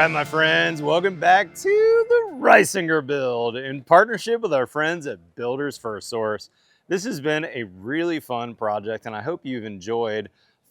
right, my friends, welcome back to the Reisinger Build in partnership with our friends at Builders First Source. This has been a really fun project, and I hope you've enjoyed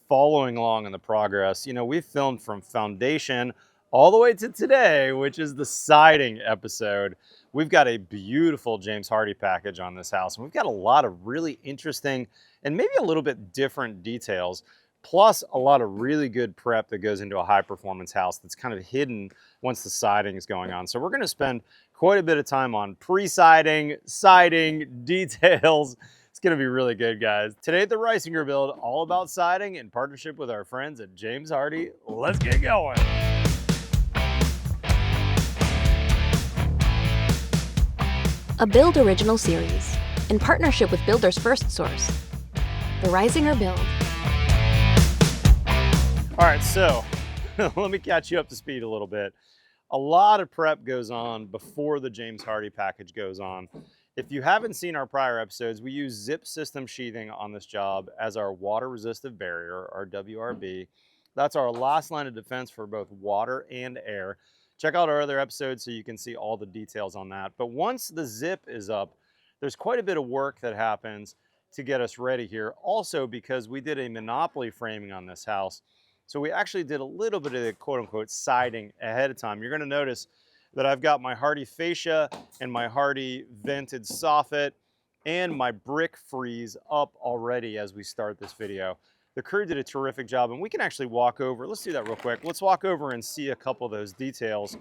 following along in the progress. You know, we've filmed from foundation all the way to today, which is the siding episode. We've got a beautiful James Hardie package on this house, and we've got a lot of really interesting and maybe a little bit different details, plus a lot of really good prep that goes into a high performance house that's kind of hidden once the siding is going on. So we're gonna spend quite a bit of time on pre-siding, siding, details. It's gonna be really good, guys. Today at the Reisinger Build, all about siding in partnership with our friends at James Hardie. Let's get going. A Build Original Series in partnership with Builders First Source. The Reisinger Build. All right, so let me catch you up to speed a little bit. A lot of prep goes on before the James Hardie package goes on. If you haven't seen our prior episodes, we use zip system sheathing on this job as our water resistive barrier, our WRB. That's our last line of defense for both water and air. Check out our other episodes so you can see all the details on that. But once the zip is up, there's quite a bit of work that happens to get us ready here. Also, because we did a monopoly framing on this house, so we actually did a little bit of the quote unquote siding ahead of time. You're gonna notice that I've got my Hardie fascia and my Hardie vented soffit and my brick frieze up already as we start this video. The crew did a terrific job, and we can actually walk over. Let's do that real quick. Let's walk over and see a couple of those details,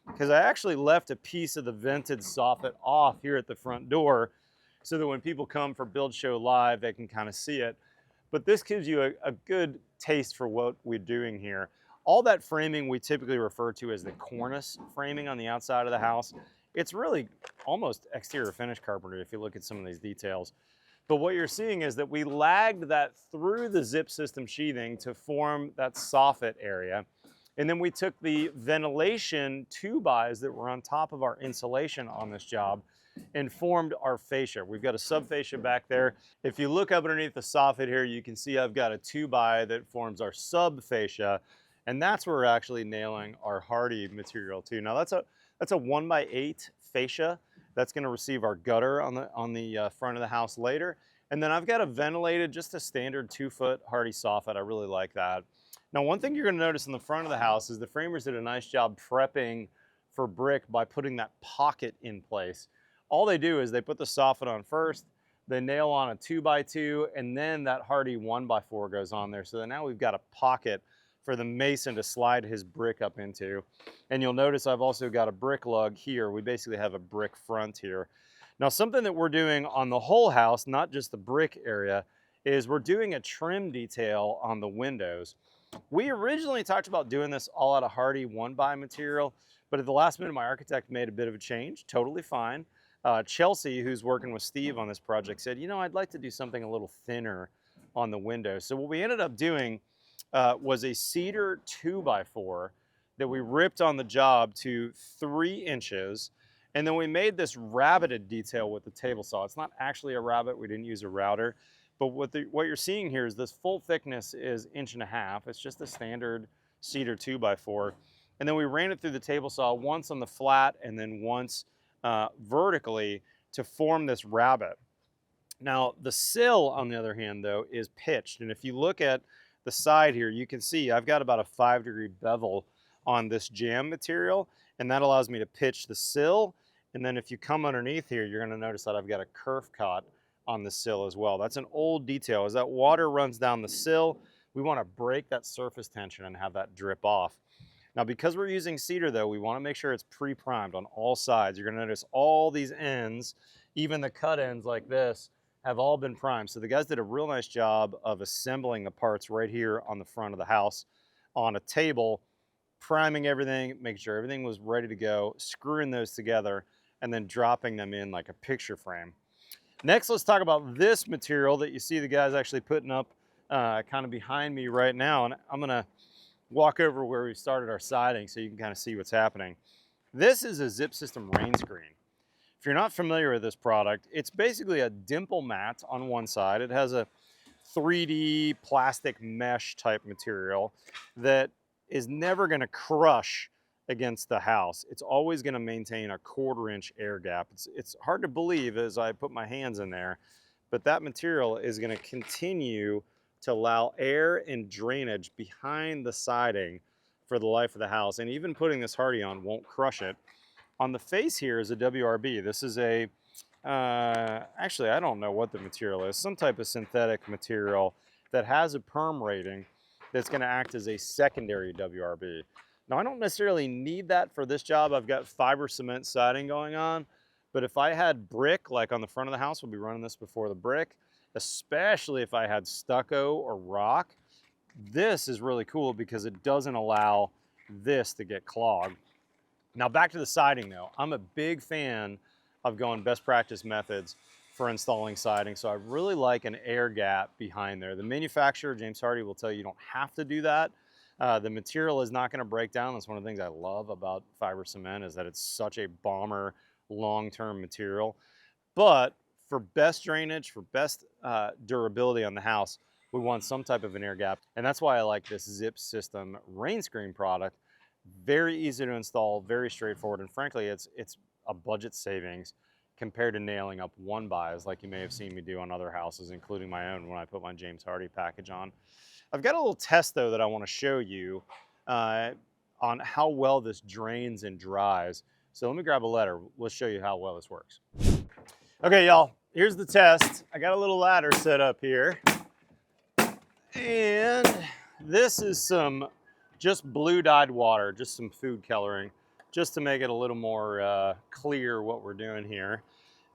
because I actually left a piece of the vented soffit off here at the front door so that when people come for Build Show Live, they can kind of see it. But this gives you a good taste for what we're doing here. All that framing we typically refer to as the cornice framing on the outside of the house. It's really almost exterior finish carpentry if you look at some of these details. But what you're seeing is that we lagged that through the zip system sheathing to form that soffit area. And then we took the ventilation 2x that were on top of our insulation on this job and formed our fascia. We've got a sub fascia back there. If you look up underneath the soffit here, you can see I've got a 2x that forms our sub fascia, and that's where we're actually nailing our Hardie material to. Now that's a 1x8 fascia. That's gonna receive our gutter on the front of the house later. And then I've got a ventilated, just a standard 2-foot Hardie soffit. I really like that. Now, one thing you're gonna notice in the front of the house is the framers did a nice job prepping for brick by putting that pocket in place. All they do is they put the soffit on first, they nail on a 2x2, and then that Hardie 1x4 goes on there. So that now we've got a pocket for the mason to slide his brick up into. And you'll notice I've also got a brick lug here. We basically have a brick front here. Now, something that we're doing on the whole house, not just the brick area, is we're doing a trim detail on the windows. We originally talked about doing this all out of Hardie 1x material, but at the last minute, my architect made a bit of a change, totally fine. Chelsea, who's working with Steve on this project, said, you know, I'd like to do something a little thinner on the windows. So what we ended up doing was a cedar 2x4 that we ripped on the job to 3 inches. And then we made this rabbited detail with the table saw. It's not actually a rabbet, we didn't use a router. But what you're seeing here is this full thickness is 1.5 inches. It's just a standard cedar 2x4. And then we ran it through the table saw once on the flat and then once vertically to form this rabbet. Now, the sill, on the other hand, though, is pitched. And if you look at the side here, you can see I've got about a 5-degree bevel on this jam material, and that allows me to pitch the sill. And then if you come underneath here, you're gonna notice that I've got a kerf cut on the sill as well. That's an old detail. As that water runs down the sill, we wanna break that surface tension and have that drip off. Now, because we're using cedar though, we wanna make sure it's pre-primed on all sides. You're gonna notice all these ends, even the cut ends like this, have all been primed. So the guys did a real nice job of assembling the parts right here on the front of the house on a table, priming everything, making sure everything was ready to go, screwing those together, and then dropping them in like a picture frame. Next, let's talk about this material that you see the guys actually putting up kind of behind me right now. And I'm gonna walk over where we started our siding so you can kind of see what's happening. This is a zip system rainscreen. If you're not familiar with this product, it's basically a dimple mat on one side. It has a 3D plastic mesh type material that is never going to crush against the house, it's always going to maintain a 1/4 inch air gap. It's hard to believe as I put my hands in there, but that material is going to continue to allow air and drainage behind the siding for the life of the house. And even putting this Hardie on won't crush it. On the face here is a WRB. This is a, actually, I don't know what the material is, some type of synthetic material that has a perm rating that's going to act as a secondary WRB. Now, I don't necessarily need that for this job. I've got fiber cement siding going on, but if I had brick, like on the front of the house, we'll be running this before the brick, especially if I had stucco or rock, this is really cool because it doesn't allow this to get clogged. Now back to the siding though. I'm a big fan of going best practice methods for installing siding. So I really like an air gap behind there. The manufacturer, James Hardie, will tell you don't have to do that. The material is not going to break down. That's one of the things I love about fiber cement is that it's such a bomber long-term material. But for best drainage, for best durability on the house, we want some type of an air gap. And that's why I like this Zip System rainscreen product. Very easy to install, very straightforward. And frankly, it's a budget savings compared to nailing up one buys like you may have seen me do on other houses, including my own when I put my James Hardie package on. I've got a little test though that I want to show you on how well this drains and dries. So let me grab a ladder. We'll show you how well this works. Okay, y'all, here's the test. I got a little ladder set up here. And this is some just blue dyed water, just some food coloring, just to make it a little more clear what we're doing here.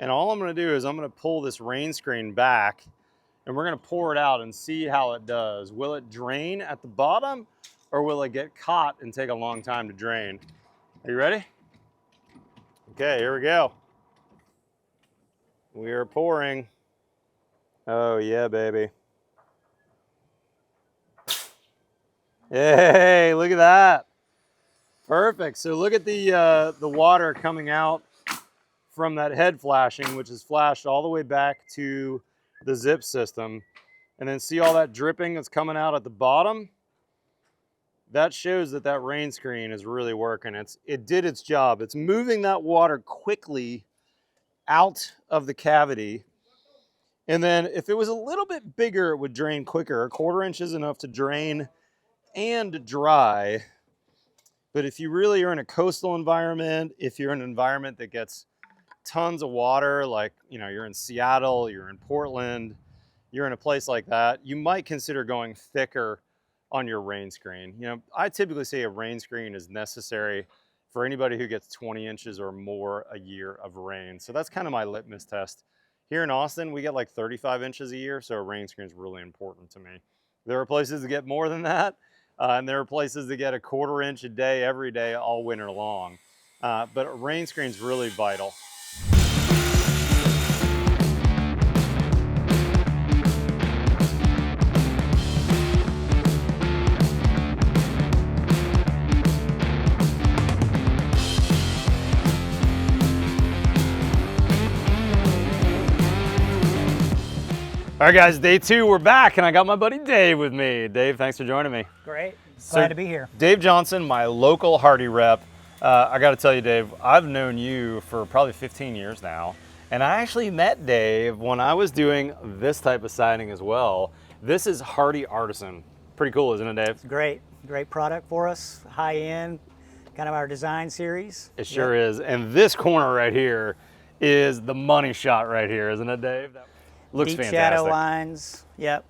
And all I'm going to do is I'm going to pull this rain screen back and we're going to pour it out and see how it does. Will it drain at the bottom or will it get caught and take a long time to drain? Are you ready? Okay, here we go. We are pouring. Oh yeah, baby. Hey, look at that. Perfect. So look at the water coming out from that head flashing, which is flashed all the way back to the Zip System. And then see all that dripping that's coming out at the bottom? That shows that that rain screen is really working. It did its job. It's moving that water quickly out of the cavity. And then if it was a little bit bigger, it would drain quicker. 1/4 inch is enough to drain and dry. But if you really are in a coastal environment, if you're in an environment that gets tons of water, like, you know, you're in Seattle, you're in Portland, you're in a place like that, you might consider going thicker on your rain screen. You know, I typically say a rain screen is necessary for anybody who gets 20 inches or more a year of rain. So that's kind of my litmus test. Here in Austin, we get like 35 inches a year, so a rain screen is really important to me. There are places that get more than that, and there are places that get a 1/4 inch a day, every day, all winter long. But a rain screen is really vital. All right, guys, day 2, we're back, and I got my buddy Dave with me. Dave, thanks for joining me. Great, glad to be here. Dave Johnson, my local Hardie rep. I got to tell you, Dave, I've known you for probably 15 years now, and I actually met Dave when I was doing this type of siding as well. This is Hardie Artisan. Pretty cool, isn't it, Dave? It's great product for us, high end, kind of our design series. It sure is, and this corner right here is the money shot right here, isn't it, Dave? Looks Deep fantastic. shadow lines, yep.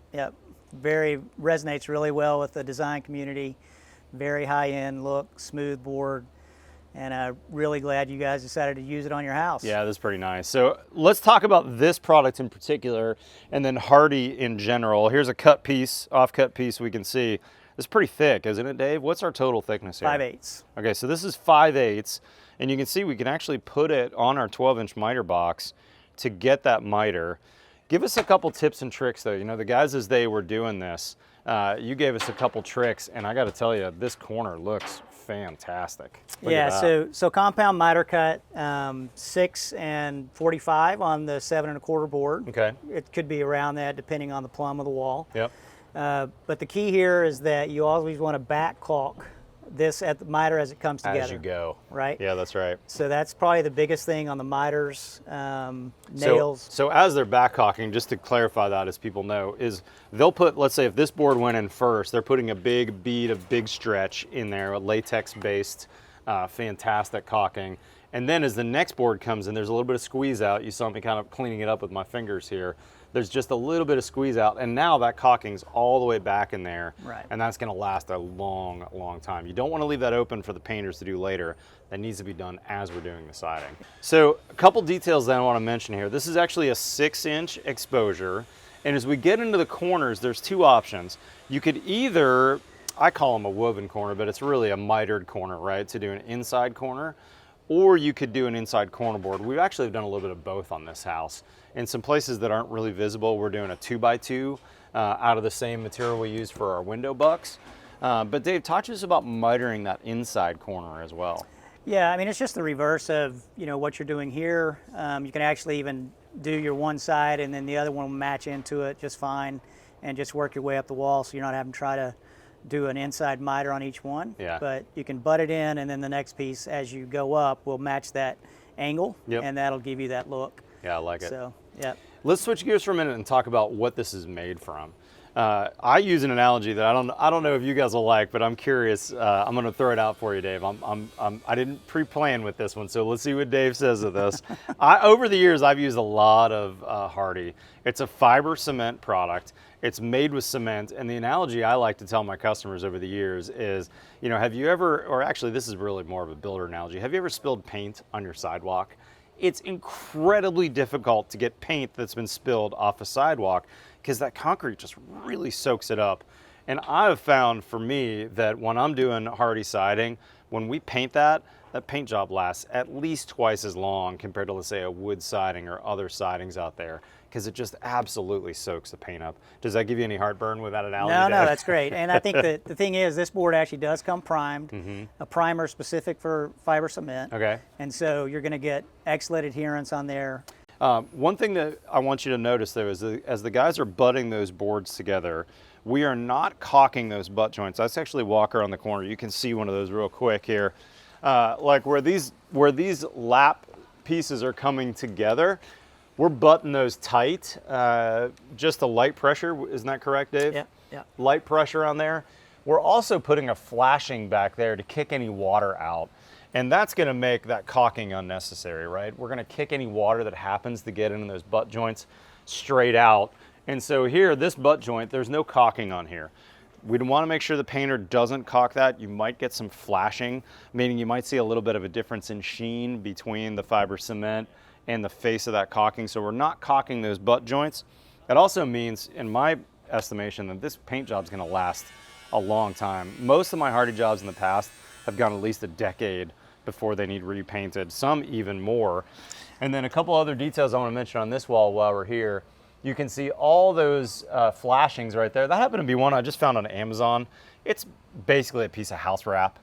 Resonates really well with the design community. Very high end look, smooth board, and really glad you guys decided to use it on your house. Yeah, that's pretty nice. So let's talk about this product in particular, and then Hardie in general. Here's a cut piece, off-cut piece we can see. It's pretty thick, isn't it, Dave? What's our total thickness here? 5/8. Okay, so this is 5/8, and you can see we can actually put it on our 12-inch miter box to get that miter. Give us a couple tips and tricks though. You know, the guys, as they were doing this, you gave us a couple tricks, and I got to tell you, this corner looks fantastic. Look at that. So compound miter cut, 6 and 45 on the 7 1/4 board. Okay. It could be around that depending on the plumb of the wall. Yep. But the key here is that you always want to back caulk this at the miter as it comes together. As you go. Right? Yeah, that's right. So that's probably the biggest thing on the miters, nails. So as they're back caulking, just to clarify that as people know, is they'll put, let's say if this board went in first, they're putting a big bead of big stretch in there, a latex-based, fantastic caulking. And then as the next board comes in, there's a little bit of squeeze out. You saw me kind of cleaning it up with my fingers here. There's just a little bit of squeeze out, and now that caulking's all the way back in there, Right. and that's gonna last a long, long time. You don't wanna leave that open for the painters to do later. That needs to be done as we're doing the siding. So a couple details that I wanna mention here. This is actually a 6-inch exposure, and as we get into the corners, there's two options. You could either, I call them a woven corner, but it's really a mitered corner, right, to do an inside corner, or you could do an inside corner board. We've actually done a little bit of both on this house. In some places that aren't really visible, we're doing a 2x2 out of the same material we use for our window bucks. But Dave, talk to us about mitering that inside corner as well. Yeah, I mean, it's just the reverse of, what you're doing here. You can actually even do your one side and then the other one will match into it just fine and just work your way up the wall so you're not having to try to do an inside miter on each one. Yeah. But you can butt it in and then the next piece as you go up will match that angle. Yep. And that'll give you that look. Yeah, I like it. So, yeah. Let's switch gears for a minute and talk about what this is made from. I use an analogy that I don't know if you guys will like, but I'm curious. I'm going to throw it out for you, Dave. I didn't pre-plan with this one, so let's see what Dave says of this. Over the years, I've used a lot of Hardie. It's a fiber cement product. It's made with cement, and the analogy I like to tell my customers over the years is, have you ever, or actually this is really more of a builder analogy, have you ever spilled paint on your sidewalk? It's incredibly difficult to get paint that's been spilled off a sidewalk because that concrete just really soaks it up. And I've found for me that when I'm doing Hardie siding, when we paint that paint job lasts at least twice as long compared to, let's say, a wood siding or other sidings out there, because it just absolutely soaks the paint up. Does that give you any heartburn with that analogy? No, Dave? that's great. And I think that the thing is, this board actually does come primed, a primer specific for fiber cement. Okay. And so you're going to get excellent adherence on there. One thing that I want you to notice, though, is that as the guys are butting those boards together, we are not caulking those butt joints. Let's actually walk around the corner. You can see one of those real quick here. Like where these lap pieces are coming together, we're butting those tight. Just a light pressure, isn't that correct, Dave? Yeah, yeah. Light pressure on there. We're also putting a flashing back there to kick any water out. And that's gonna make that caulking unnecessary, right? We're gonna kick any water that happens to get into those butt joints straight out. And so here, this butt joint, there's no caulking on here. We'd wanna make sure the painter doesn't caulk that. You might get some flashing, meaning you might see a little bit of a difference in sheen between the fiber cement and the face of that caulking. So we're not caulking those butt joints. It also means, in my estimation, that this paint job's gonna last a long time. Most of my Hardie jobs in the past have gone at least a decade before they need repainted, some even more. And then a couple other details I want to mention on this wall while we're here. You can see all those flashings right there. That happened to be one I just found on Amazon. It's basically a piece of house wrap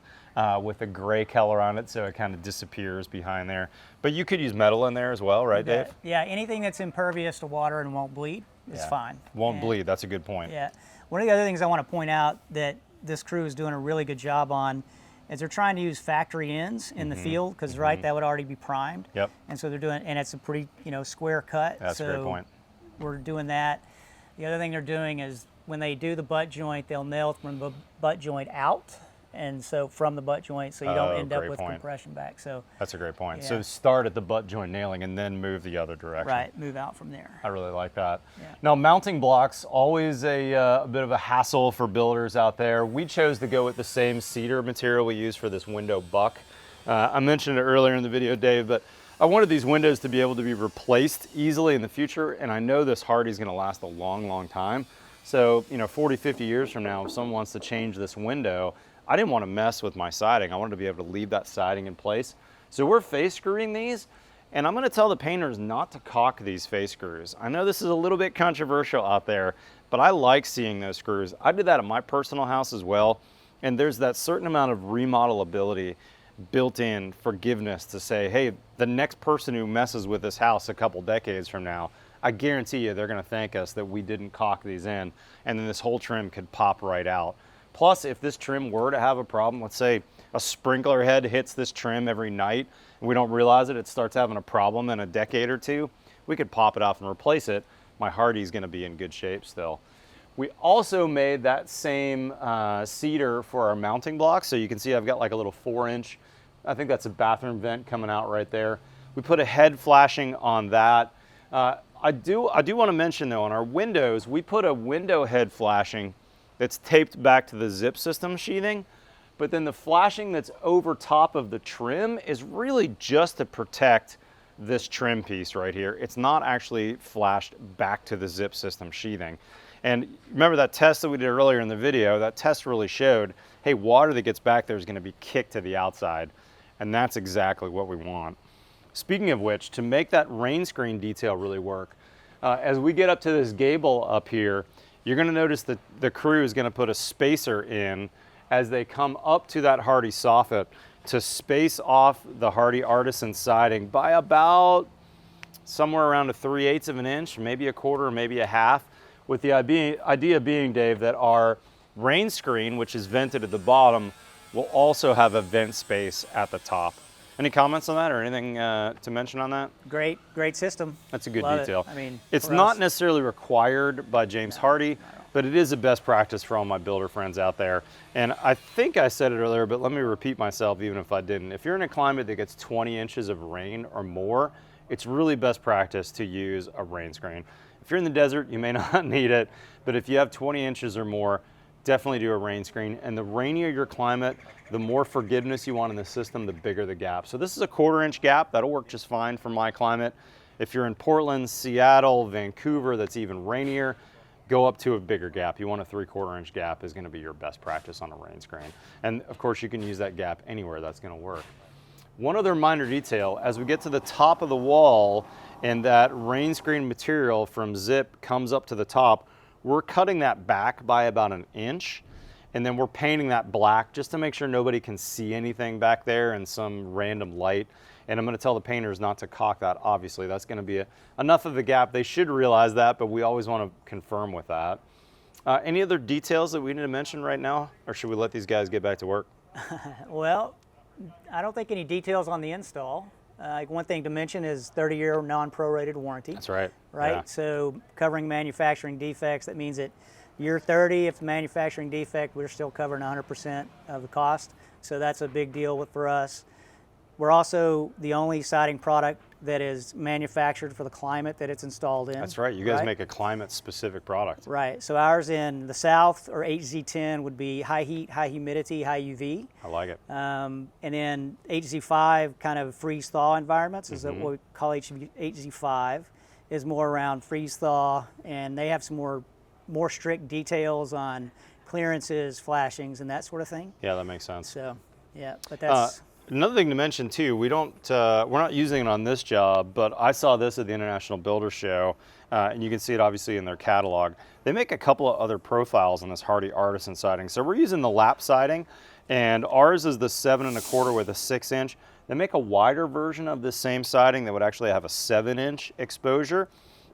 with a gray color on it, so it kind of disappears behind there. But you could use metal in there as well, right, Dave? Yeah, anything that's impervious to water and won't bleed is fine. Won't bleed, that's a good point. Yeah. One of the other things I want to point out that this crew is doing a really good job on is they're trying to use factory ends in the field because, right, that would already be primed. Yep. And so they're doing, and it's a pretty, square cut. That's a great point. We're doing that. The other thing they're doing is when they do the butt joint, they'll nail from the butt joint out. And so from the butt joint, so you don't end up with compression back. So that's a great point. Yeah. So start at the butt joint nailing and then move the other direction. Right, move out from there. I really like that. Yeah. Now, mounting blocks, always a bit of a hassle for builders out there. We chose to go with the same cedar material we use for this window buck. I mentioned it earlier in the video, Dave, but I wanted these windows to be able to be replaced easily in the future, and I know this Hardie is going to last a long, long time. So, 40, 50 years from now, if someone wants to change this window, I didn't want to mess with my siding. I wanted to be able to leave that siding in place. So we're face screwing these, and I'm going to tell the painters not to caulk these face screws. I know this is a little bit controversial out there, but I like seeing those screws. I did that at my personal house as well, and there's that certain amount of remodelability built-in forgiveness to say, hey, the next person who messes with this house a couple decades from now, I guarantee you they're going to thank us that we didn't caulk these in, and then this whole trim could pop right out. Plus, if this trim were to have a problem, let's say a sprinkler head hits this trim every night and we don't realize it, it starts having a problem in a decade or two, we could pop it off and replace it. My Hardie's gonna be in good shape still. We also made that same cedar for our mounting blocks. So you can see I've got like a little 4-inch, I think that's a bathroom vent coming out right there. We put a head flashing on that. I do want to mention though, on our windows, we put a window head flashing that's taped back to the zip system sheathing, but then the flashing that's over top of the trim is really just to protect this trim piece right here. It's not actually flashed back to the zip system sheathing. And remember that test that we did earlier in the video, that test really showed, hey, water that gets back there is going to be kicked to the outside. And that's exactly what we want. Speaking of which, to make that rain screen detail really work, as we get up to this gable up here, you're going to notice that the crew is going to put a spacer in as they come up to that Hardie soffit to space off the Hardie Artisan siding by about somewhere around a 3/8 of an inch, maybe a quarter, maybe a half, with the idea being, Dave, that our rain screen, which is vented at the bottom, will also have a vent space at the top. Any comments on that or anything to mention on that? Great system. That's a good Love detail. It. I mean, it's not necessarily required by James Hardie, but it is a best practice for all my builder friends out there. And I think I said it earlier, but let me repeat myself even if I didn't. If you're in a climate that gets 20 inches of rain or more, it's really best practice to use a rain screen. If you're in the desert, you may not need it, but if you have 20 inches or more, definitely do a rain screen. And the rainier your climate, the more forgiveness you want in the system, the bigger the gap. So this is a 1/4 inch gap. That'll work just fine for my climate. If you're in Portland, Seattle, Vancouver, that's even rainier, go up to a bigger gap. You want a 3/4 inch gap is gonna be your best practice on a rain screen. And of course you can use that gap anywhere that's gonna work. One other minor detail, as we get to the top of the wall and that rain screen material from zip comes up to the top, we're cutting that back by about 1 inch, and then we're painting that black just to make sure nobody can see anything back there in some random light. And I'm going to tell the painters not to caulk that. Obviously, that's going to be enough of the gap. They should realize that, but we always want to confirm with that. Any other details that we need to mention right now, or should we let these guys get back to work? Well, I don't think any details on the install. One thing to mention is 30-year non-prorated warranty. That's right. Right? Yeah. So covering manufacturing defects, that means that year 30, if the manufacturing defect, we're still covering 100% of the cost. So that's a big deal for us. We're also the only siding product that is manufactured for the climate that it's installed in. That's right. You guys make a climate-specific product. Right. So ours in the south, or HZ10, would be high heat, high humidity, high UV. I like it. And then HZ5, kind of freeze-thaw environments, is what we call HZ5, is more around freeze-thaw, and they have some more strict details on clearances, flashings, and that sort of thing. Yeah, that makes sense. So, yeah, but that's... Another thing to mention too, we're not using it on this job, but I saw this at the International Builder Show, and you can see it obviously in their catalog. They make a couple of other profiles on this Hardie Artisan siding. So we're using the lap siding, and ours is the 7 1/4 with a 6 inch. They make a wider version of this same siding that would actually have a 7 inch exposure,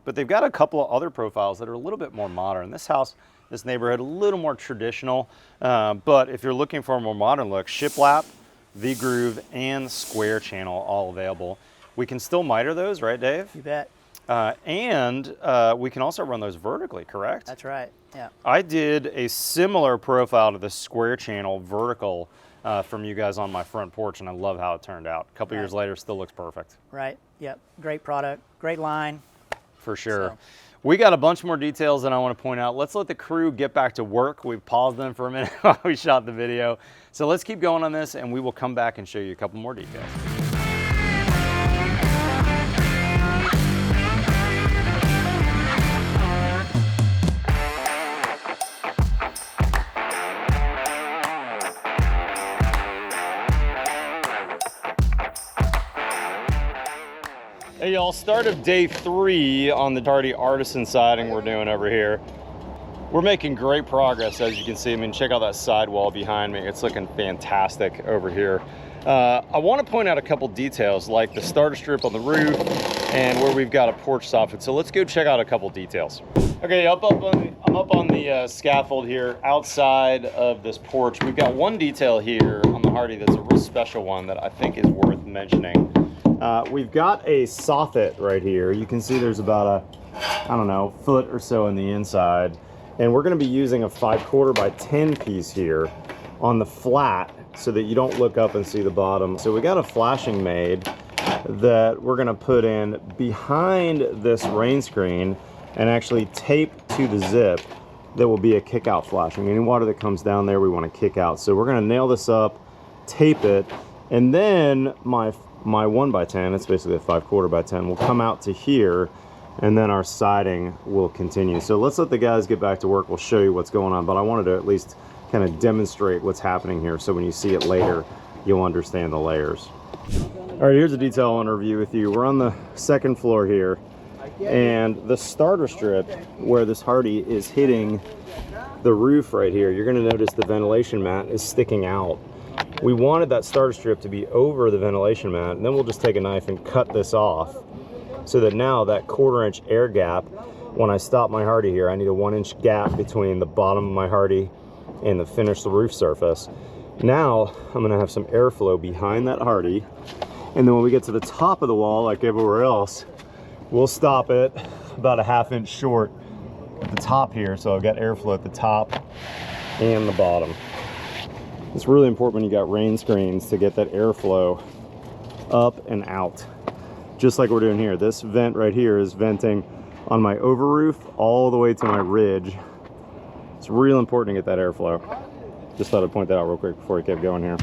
but they've got a couple of other profiles that are a little bit more modern. This house, this neighborhood, a little more traditional, but if you're looking for a more modern look, shiplap, V-groove, and square channel all available. We can still miter those, right, Dave? You bet. And we can also run those vertically, correct? That's right, yeah. I did a similar profile to the square channel vertical from you guys on my front porch, and I love how it turned out. A couple years later, still looks perfect. Right, yep. Great product, great line. For sure. So. We got a bunch more details that I want to point out. Let's let the crew get back to work. We've paused them for a minute while we shot the video. So let's keep going on this, and we will come back and show you a couple more details. Hey y'all, start of day 3 on the Hardie Artisan siding we're doing over here. We're making great progress, as you can see. I mean, check out that sidewall behind me. It's looking fantastic over here. I want to point out a couple details, like the starter strip on the roof and where we've got a porch soffit. So let's go check out a couple details. Okay, I'm up on the scaffold here outside of this porch. We've got one detail here on the Hardie that's a real special one that I think is worth mentioning. We've got a soffit right here. You can see there's about a, I don't know, foot or so in the inside. And we're going to be using a 5/4 by 10 piece here on the flat so that you don't look up and see the bottom. So we got a flashing made that we're going to put in behind this rain screen and actually tape to the zip. That will be a kick out flashing. Any water that comes down there we want to kick out. So we're going to nail this up, tape it, and then my 1 by 10, it's basically a 5/4 by 10, will come out to here, and then our siding will continue. So let's let the guys get back to work. We'll show you what's going on, but I wanted to at least kind of demonstrate what's happening here so when you see it later, you'll understand the layers. All right, here's a detail I want to review with you. We're on the second floor here, and the starter strip where this Hardie is hitting the roof right here, you're going to notice the ventilation mat is sticking out. We wanted that starter strip to be over the ventilation mat, and then we'll just take a knife and cut this off so that now that 1/4 inch air gap, when I stop my Hardie here, I need a 1 inch gap between the bottom of my Hardie and the finished roof surface. Now I'm going to have some airflow behind that Hardie, and then when we get to the top of the wall, like everywhere else, we'll stop it about a 1/2 inch short at the top here, so I've got airflow at the top and the bottom. It's really important when you got rain screens to get that airflow up and out, just like we're doing here. This vent right here is venting on my over roof all the way to my ridge. It's real important to get that airflow. Just thought I'd point that out real quick before we kept going here.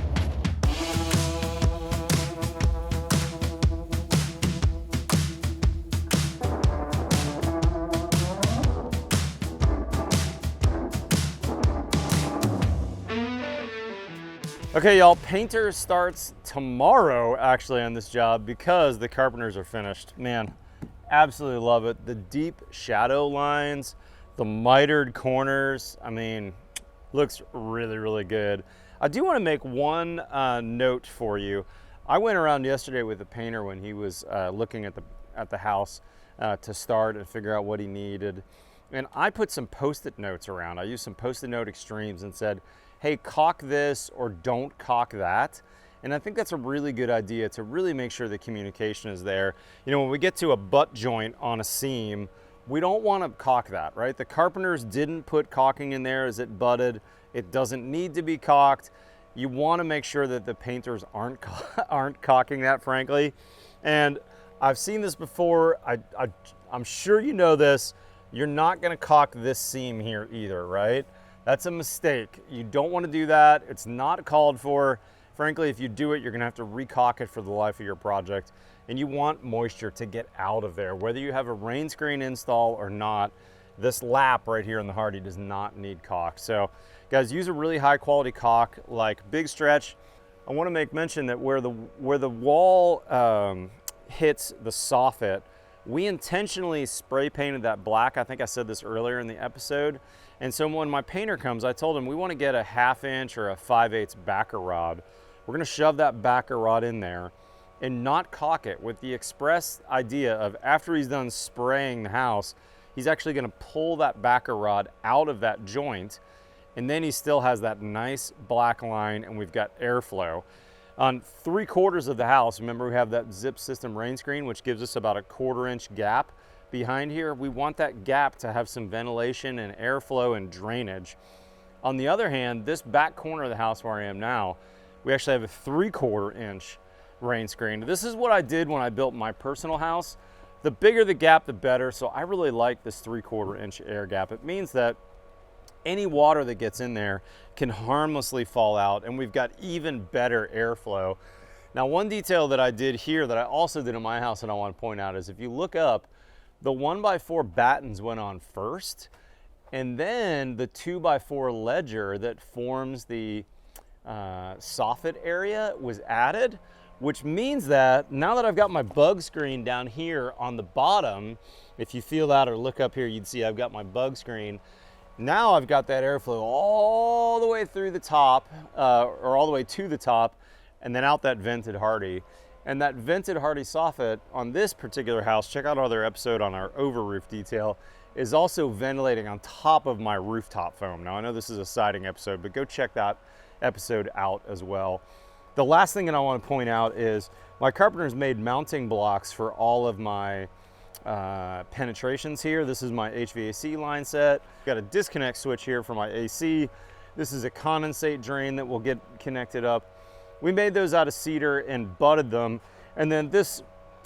Okay, y'all, painter starts tomorrow actually on this job because the carpenters are finished. Man, absolutely love it. The deep shadow lines, the mitered corners, I mean, looks really, really good. I do want to make one note for you. I went around yesterday with the painter when he was looking at the house to start and figure out what he needed. And I put some Post-it notes around. I used some Post-it note extremes and said, hey, caulk this or don't caulk that. And I think that's a really good idea to really make sure the communication is there. You know, when we get to a butt joint on a seam, we don't want to caulk that, right? The carpenters didn't put caulking in there as it butted. It doesn't need to be caulked. You want to make sure that the painters aren't caulking that, frankly. And I've seen this before. I'm sure you know this. You're not going to caulk this seam here either, right? That's a mistake. You don't want to do that. It's not called for. Frankly, if you do it, you're going to have to re-caulk it for the life of your project. And you want moisture to get out of there. Whether you have a rain screen install or not, this lap right here in the Hardie does not need caulk. So guys, use a really high quality caulk like Big Stretch. I want to make mention that where the wall hits the soffit, we intentionally spray painted that black. I think I said this earlier in the episode. And so when my painter comes, I told him we want to get a 1/2 inch or a 5/8 backer rod. We're going to shove that backer rod in there and not caulk it, with the express idea of after he's done spraying the house, he's actually going to pull that backer rod out of that joint, and then he still has that nice black line and we've got airflow. On 3/4 of the house, remember we have that zip system rain screen, which gives us about a 1/4 inch gap behind here. We want that gap to have some ventilation and airflow and drainage. On the other hand, this back corner of the house where I am now, we actually have a 3/4 inch rain screen. This is what I did when I built my personal house. The bigger the gap, the better. So I really like this 3/4 inch air gap. It means that any water that gets in there can harmlessly fall out, and we've got even better airflow. Now, one detail that I did here that I also did in my house and I want to point out is if you look up, the 1x4 battens went on first, and then the 2x4 ledger that forms the soffit area was added, which means that now that I've got my bug screen down here on the bottom, if you feel that or look up here, you'd see I've got my bug screen. Now I've got that airflow all the way through the top, or all the way to the top, and then out that vented Hardie. And that vented Hardie soffit on this particular house, check out our other episode on our over roof detail, is also ventilating on top of my rooftop foam. Now I know this is a siding episode, but go check that episode out as well. The last thing that I want to point out is my carpenters made mounting blocks for all of my penetrations here. This is my HVAC line set. Got a disconnect switch here for my AC. This is a condensate drain that will get connected up. We made those out of cedar and butted them. And then this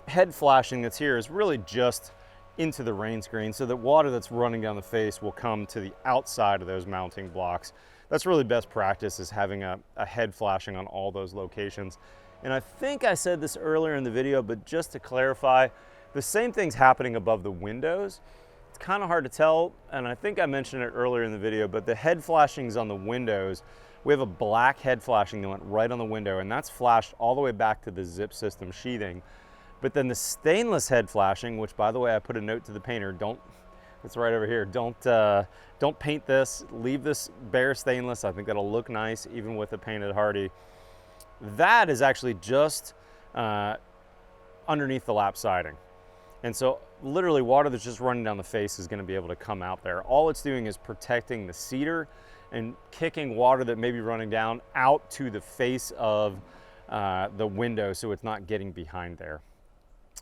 head flashing that's here is really just into the rain screen so that water that's running down the face will come to the outside of those mounting blocks. That's really best practice, is having a head flashing on all those locations. And I think I said this earlier in the video, but just to clarify, the same thing's happening above the windows. It's kind of hard to tell, and I think I mentioned it earlier in the video, but the head flashings on the windows, we have a black head flashing that went right on the window, and that's flashed all the way back to the zip system sheathing. But then the stainless head flashing, which by the way, I put a note to the painter, it's right over here, don't paint this, leave this bare stainless. I think that'll look nice even with a painted Hardie. That is actually just underneath the lap siding. And so literally water that's just running down the face is gonna be able to come out there. All it's doing is protecting the cedar and kicking water that may be running down out to the face of the window so it's not getting behind there.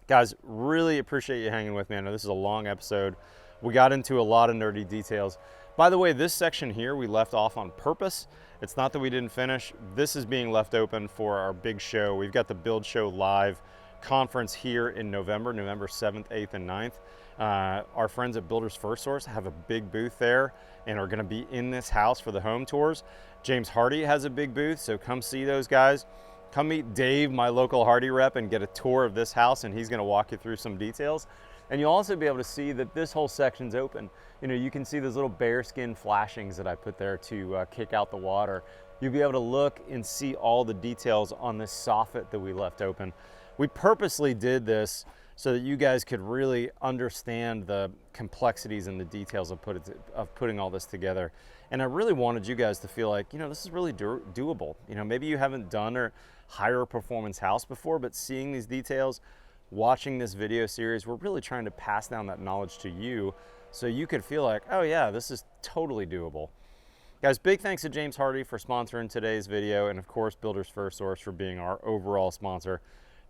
Guys, really appreciate you hanging with me. I know this is a long episode. We got into a lot of nerdy details. By the way, this section here we left off on purpose. It's not that we didn't finish. This is being left open for our big show. We've got the Build Show Live conference here in November 7th, 8th, and 9th. Our friends at Builders First Source have a big booth there and are gonna be in this house for the home tours. James Hardie has a big booth, so come see those guys. Come meet Dave, my local Hardie rep, and get a tour of this house, and he's gonna walk you through some details. And you'll also be able to see that this whole section's open. You know, you can see those little bearskin flashings that I put there to kick out the water. You'll be able to look and see all the details on this soffit that we left open. We purposely did this so that you guys could really understand the complexities and the details of putting all this together. And I really wanted you guys to feel like, you know, this is really doable. You know, maybe you haven't done a higher performance house before, but seeing these details, watching this video series, we're really trying to pass down that knowledge to you so you could feel like, oh yeah, this is totally doable. Guys, big thanks to James Hardie for sponsoring today's video, and of course, Builders First Source for being our overall sponsor.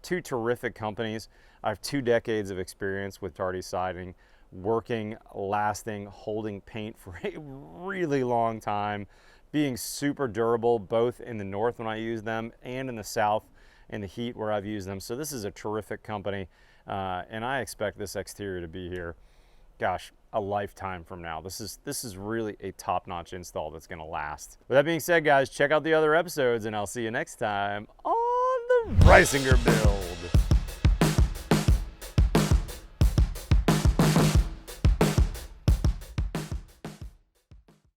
Two terrific companies. I have 2 decades of experience with Hardie siding, working, lasting, holding paint for a really long time, being super durable, both in the north when I use them and in the south in the heat where I've used them. So this is a terrific company, and I expect this exterior to be here, gosh, a lifetime from now. This is really a top-notch install that's gonna last. With that being said, guys, check out the other episodes, and I'll see you next time on the Reisinger Build.